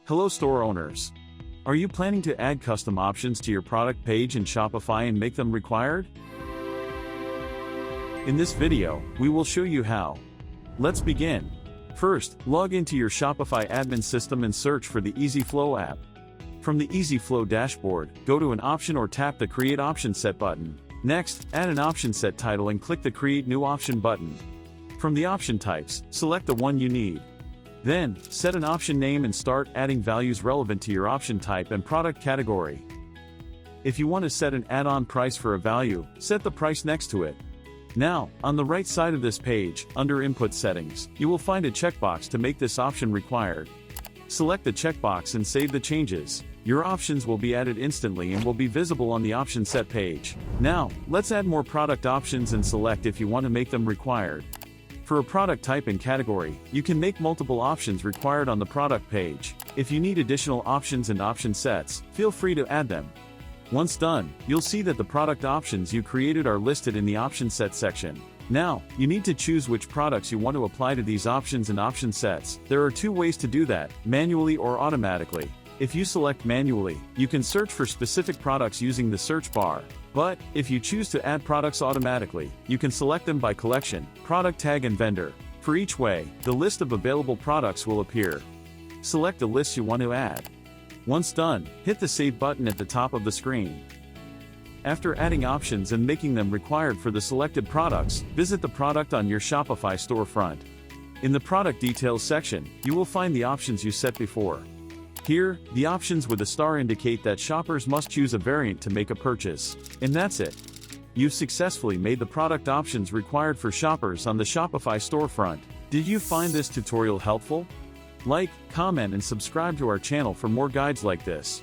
Hello store owners. Are you planning to add custom options to your product page in Shopify and make them required? In this video, we will show you how. Let's begin. First, log into your Shopify admin system and search for the EasyFlow app. From the EasyFlow dashboard, go to an option or tap the Create Option Set button. Next, add an option set title and click the Create New Option button. From the option types, select the one you need. Then, set an option name and start adding values relevant to your option type and product category. If you want to set an add-on price for a value, set the price next to it. Now, on the right side of this page, under Input Settings, you will find a checkbox to make this option required. Select the checkbox and save the changes. Your options will be added instantly and will be visible on the option set page. Now, let's add more product options and select if you want to make them required. For a product type and category, you can make multiple options required on the product page. If you need additional options and option sets, feel free to add them. Once done, you'll see that the product options you created are listed in the option set section. Now, you need to choose which products you want to apply to these options and option sets. There are two ways to do that, manually or automatically. If you select manually, you can search for specific products using the search bar. But, if you choose to add products automatically, you can select them by collection, product tag and vendor. For each way, the list of available products will appear. Select the list you want to add. Once done, hit the Save button at the top of the screen. After adding options and making them required for the selected products, visit the product on your Shopify storefront. In the Product Details section, you will find the options you set before. Here, the options with a star indicate that shoppers must choose a variant to make a purchase. And that's it. You've successfully made the product options required for shoppers on the Shopify storefront. Did you find this tutorial helpful? Like, comment and subscribe to our channel for more guides like this.